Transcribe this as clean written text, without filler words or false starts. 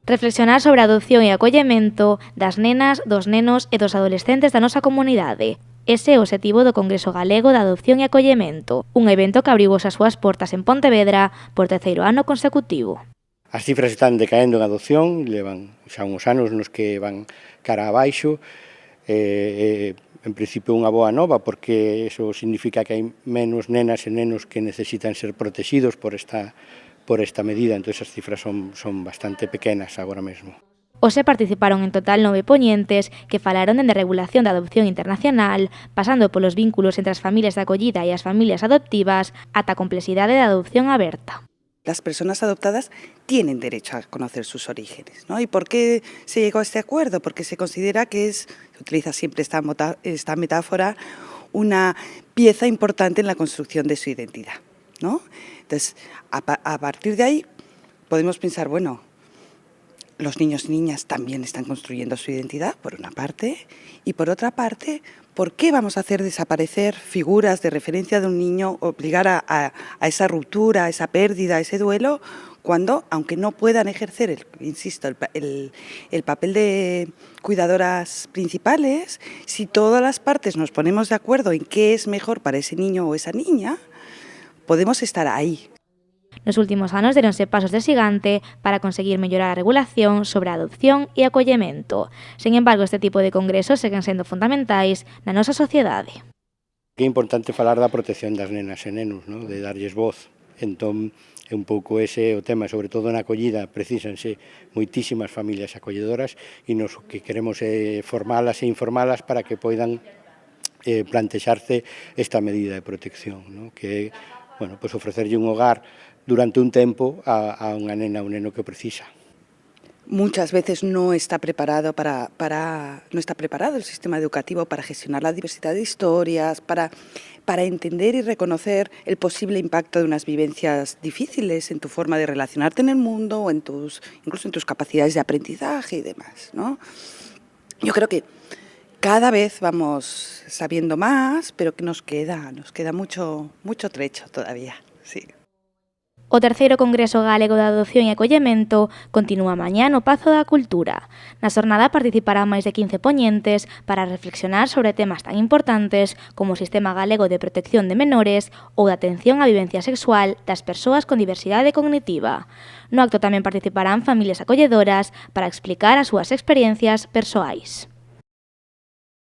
Reflexionar sobre a adopción e acollemento das nenas, dos nenos e dos adolescentes da nosa comunidade. Ese é o obxectivo do Congreso Galego de Adopción e Acollemento, un evento que abriu as súas portas en Pontevedra por terceiro ano consecutivo. As cifras están decaendo en adopción, levan xa uns anos nos que van cara abaixo, en principio unha boa nova porque iso significa que hai menos nenas e nenos que necesitan ser protegidos por esta medida, entón as cifras son bastante pequenas agora mesmo. Hoxe participaron en total 9 poñentes que falaron dende regulación da adopción internacional, pasando polos vínculos entre as familias de acollida e as familias adoptivas, ata a complexidade da adopción aberta. Las personas adoptadas tienen derecho a conocer sus orígenes, ¿no? ¿Y por qué se llegó a este acuerdo? Porque se considera que se utiliza siempre esta metáfora, una pieza importante en la construcción de su identidad, ¿no? Entonces, a partir de ahí podemos pensar, bueno, los niños y niñas también están construyendo su identidad, por una parte, y por otra parte, ¿por qué vamos a hacer desaparecer figuras de referencia de un niño, obligar a esa ruptura, a esa pérdida, a ese duelo, cuando, aunque no puedan ejercer, el papel de cuidadoras principales, si todas las partes nos ponemos de acuerdo en qué es mejor para ese niño o esa niña, podemos estar ahí. Nos últimos anos deronse pasos de xigante para conseguir mellorar a regulación sobre a adopción e acollemento. Sen embargo, este tipo de congresos seguen sendo fundamentais na nosa sociedade. É importante falar da protección das nenas e nenos, ¿no? De darlles voz. Entón, é un pouco ese o tema, sobre todo na acollida, precísanse moitísimas familias acolledoras e nos que queremos é formalas e informalas para que poidan plantexarse esta medida de protección, ¿no? Que é, bueno, pues ofrecerlle un hogar durante un tempo a unha nena ou un neno que o precisa. Muchas veces no está preparado el sistema educativo para gestionar la diversidad de historias, para entender y reconocer el posible impacto de unas vivencias difíciles en tu forma de relacionarte en el mundo o incluso en tus capacidades de aprendizaje y demás, ¿no? Yo creo que cada vez vamos sabiendo más, pero que nos queda mucho trecho todavía, sí. O terceiro Congreso Galego de Adopción e Acollemento continúa mañá no Pazo da Cultura. Na xornada participarán máis de 15 poñentes para reflexionar sobre temas tan importantes como o Sistema Galego de Protección de Menores ou de atención á vivencia sexual das persoas con diversidade cognitiva. No acto tamén participarán familias acolledoras para explicar as súas experiencias persoais.